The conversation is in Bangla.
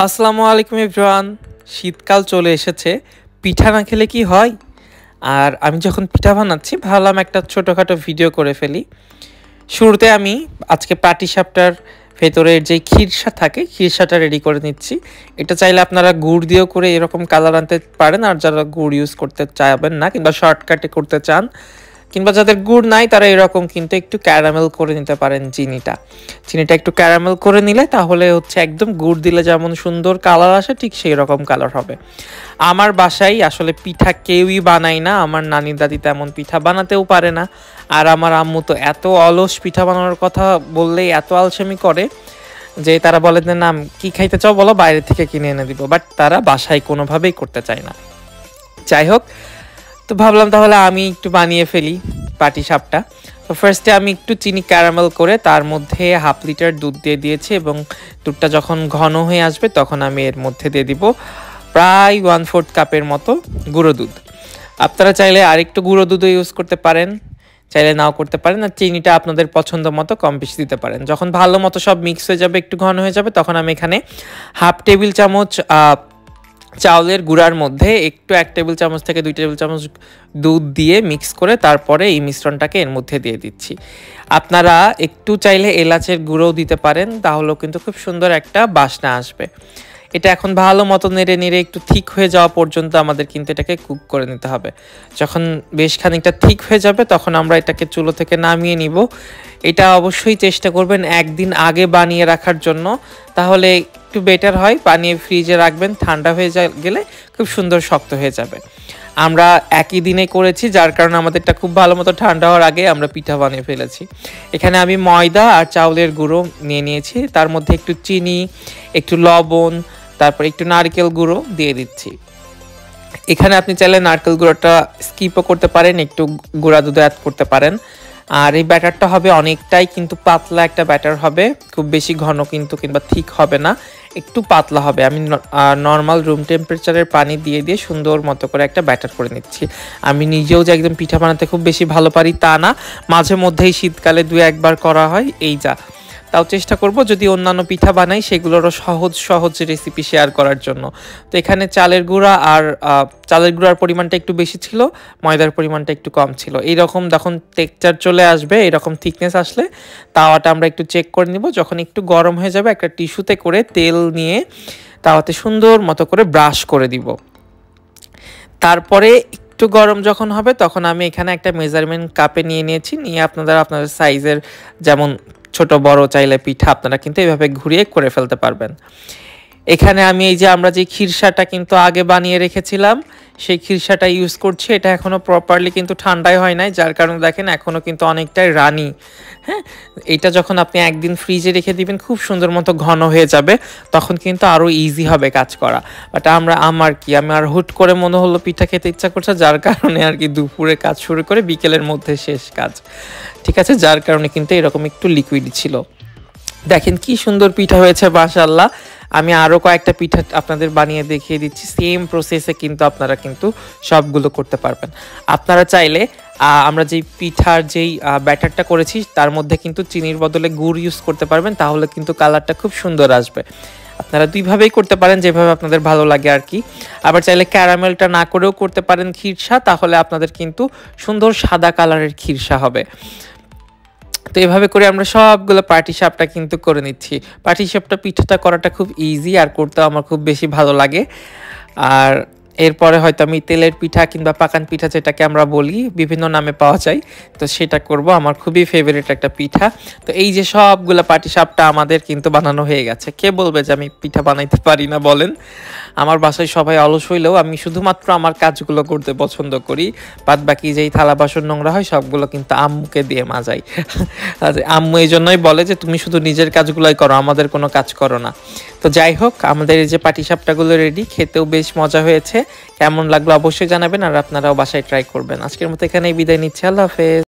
আসসালামু আলাইকুম এভরিওয়ান। শীতকাল চলে এসেছে, পিঠা না খেলে কি হয়? আর আমি যখন পিঠা বানাচ্ছি ভাবলাম একটা ছোটোখাটো ভিডিও করে ফেলি। শুরুতে আমি আজকে পাটিসাপটার ভেতরের যে খিরসা থাকে খিরসাটা রেডি করে নিচ্ছি। এটা চাইলে আপনারা গুড় দিয়েও করে এরকম কালার আনতে পারেন, আর যারা গুড় ইউজ করতে চাইবেন না কিংবা শর্টকাটে করতে চান কিংবা যাদের গুড় নাই তারা এরকম কিন্তু একটু ক্যারামেল করে নিতে পারেন। চিনিটা একটু ক্যারামেল করে নিলে তাহলে হচ্ছে একদম গুড় দিলে যেমন সুন্দর কালার আসে ঠিক সেই রকম কালার হবে। আমার বাসায় আসলে পিঠা কেউই বানায় না, আমার নানি দাদি তেমন পিঠা বানাতেও পারে না, আর আমার আম্মু তো এত অলস, পিঠা বানানোর কথা বললেই এত আলসেমি করে যে তারা বলে যে না কি খাইতে চাও বলো, বাইরে থেকে কিনে এনে দিব, বাট তারা বাসায় কোনোভাবেই করতে চায় না। যাই হোক, তো ভাবলাম তাহলে আমি একটু বানিয়ে ফেলি পাটিসাপটা। তো ফার্স্টে আমি একটু চিনি ক্যারামেল করে তার মধ্যে 1/2 লিটার দুধ দিয়ে দিয়েছি, এবং দুধটা যখন ঘন হয়ে আসবে তখন আমি এর মধ্যে দিয়ে দিব প্রায় 1/4 কাপের মতো গুঁড়ো দুধ। আপনারা চাইলে আরেকটু গুঁড়ো দুধও ইউজ করতে পারেন, চাইলে নাও করতে পারেন, আর চিনিটা আপনাদের পছন্দ মতো কম বেশি দিতে পারেন। যখন ভালো মতো সব মিক্স হয়ে যাবে, একটু ঘন হয়ে যাবে, তখন আমি এখানে 1/2 টেবিল চামচ চাউলের গুঁড়ার মধ্যে একটু 1 টেবিল চামচ থেকে 2 টেবিল চামচ দুধ দিয়ে মিক্স করে তারপরে এই মিশ্রণটাকে এর মধ্যে দিয়ে দিচ্ছি। আপনারা একটু চাইলে এলাচের গুঁড়োও দিতে পারেন, তাহলেও কিন্তু খুব সুন্দর একটা বাসনা আসবে। এটা এখন ভালো মতো নেড়ে নেড়ে একটু ঠিক হয়ে যাওয়া পর্যন্ত আমাদের কিন্তু এটাকে কুক করে নিতে হবে। যখন বেশ খানিকটা ঠিক হয়ে যাবে তখন আমরা এটাকে চুলো থেকে নামিয়ে নিব। এটা অবশ্যই চেষ্টা করবেন একদিন আগে বানিয়ে রাখার জন্য, তাহলে একটু বেটার হয়। বানিয়ে ফ্রিজে রাখবেন, ঠান্ডা হয়ে গেলে খুব সুন্দর শক্ত হয়ে যাবে। আমরা একই দিনে করেছি, যার কারণে আমাদেরটা খুব ভালো মতো ঠান্ডা হওয়ার আগে আমরা পিঠা বানিয়ে ফেলেছি। এখানে আমি ময়দা আর চাউলের গুঁড়ো নিয়ে নিয়েছি, তার মধ্যে একটু চিনি, একটু লবণ, তারপর একটু নারকেল গুঁড়ো দিয়ে দিচ্ছি। এখানে আপনি চাইলে নারকেল গুঁড়োটা স্কিপও করতে পারেন, একটু গুঁড়া দুধ অ্যাড করতে পারেন। আর এই ব্যাটারটা হবে অনেকটাই কিন্তু পাতলা একটা ব্যাটার হবে, খুব বেশি ঘন কিন্তু কিংবা ঠিক হবে না, একটু পাতলা হবে। আমি নর্মাল রুম টেম্পারেচারের পানি দিয়ে দিয়ে সুন্দর মতো করে একটা ব্যাটার করে নিচ্ছি। আমি নিজেও যে একদম পিঠা বানাতে খুব বেশি ভালো পারি তা না, মাঝে মধ্যেই শীতকালে 2-1 বার করা হয়, এই যা। তাও চেষ্টা করব যদি অন্যান্য পিঠা বানাই সেগুলোরও সহজ রেসিপি শেয়ার করার জন্য। তো এখানে চালের গুঁড়ার পরিমাণটা একটু বেশি ছিল, ময়দার পরিমাণটা একটু কম ছিল। এইরকম যখন টেক্সচার চলে আসবে, এরকম থিকনেস আসলে তাওয়াটা আমরা একটু চেক করে নিব। যখন একটু গরম হয়ে যাবে একটা টিস্যুতে করে তেল নিয়ে তাওয়াতে সুন্দর মতো করে ব্রাশ করে দিব। তারপরে একটু গরম যখন হবে তখন আমি এখানে একটা মেজারমেন্ট কাপে নিয়ে আপনাদের সাইজের যেমন ছোট বড় চাইলে পিঠা আপনারা কিন্তু এইভাবে ঘুরিয়ে করে ফেলতে পারবেন। এখানে আমি এই যে আমরা যে খিরসাটা কিন্তু আগে বানিয়ে রেখেছিলাম সেই খিরসাটা ইউজ করছি। এটা এখনো প্রপারলি কিন্তু ঠান্ডাই হয় নাই, যার কারণে দেখেন এখনো কিন্তু অনেকটাই রানি। হ্যাঁ, এটা যখন আপনি একদিন ফ্রিজে রেখে দিবেন খুব সুন্দর মতো ঘন হয়ে যাবে, তখন কিন্তু আরও ইজি হবে কাজ করা। বাট আমার হুট করে মনে হলো পিঠা খেতে ইচ্ছা করছে, যার কারণে আর কি দুপুরে কাজ শুরু করে বিকেলের মধ্যে শেষ কাজ। ঠিক আছে, যার কারণে কিন্তু এরকম একটু লিকুইড ছিল। দেখেন কি সুন্দর পিঠা হয়েছে মাশাআল্লাহ। আমি আরও কয়েকটা পিঠা আপনাদের বানিয়ে দেখিয়ে দিচ্ছি, সেম প্রসেসে কিন্তু আপনারা কিন্তু সবগুলো করতে পারবেন। আপনারা চাইলে আমরা যেই পিঠার যেই ব্যাটারটা করেছি তার মধ্যে কিন্তু চিনির বদলে গুড় ইউজ করতে পারবেন, তাহলে কিন্তু কালারটা খুব সুন্দর আসবে। আপনারা দুইভাবেই করতে পারেন, যেভাবে আপনাদের ভালো লাগে আর কি। আবার চাইলে ক্যারামেলটা না করেও করতে পারেন খিরসা, তাহলে আপনাদের কিন্তু সুন্দর সাদা কালারের খিরসা হবে। তো এভাবে করে আমরা সবগুলো পাটিসাপটা কিন্তু করে নিচ্ছি। পাটিসাপটা পিঠাটা করাটা খুব ইজি, আর করতেও আমার খুব বেশি ভালো লাগে। আর এরপরে হয়তো আমি তেলের পিঠা কিংবা পাকান পিঠা যেটাকে আমরা বলি, বিভিন্ন নামে পাওয়া যায়, তো সেটা করব। আমার খুবই ফেভারিট একটা পিঠা। তো এই যে সবগুলো পাটিসাপটা আমাদের কিন্তু বানানো হয়ে গেছে। কে বলবে যে আমি পিঠা বানাইতে পারি না বলেন? আমার বাসায় সবাই অলস হইলেও আমি শুধুমাত্র আমার কাজগুলো করতে পছন্দ করি। বাদ বাকি যেই থালা বাসন নোংরা হয় সবগুলো কিন্তু আম্মুকে দিয়ে মাজাই। আম্মু এই জন্যই বলে যে তুমি শুধু নিজের কাজগুলোই করো, আমাদের কোনো কাজ করো না। তো যাই হোক, আমাদের এই যে পাটিসাপটাগুলো রেডি, খেতেও বেশ মজা হয়েছে। কেমন লাগলো অবশ্যই জানাবেন, আর আপনারাও বাসায় ট্রাই করবেন। আজকের মতো এখানেই বিদায় নিচ্ছি, আল্লাহ হাফেজ।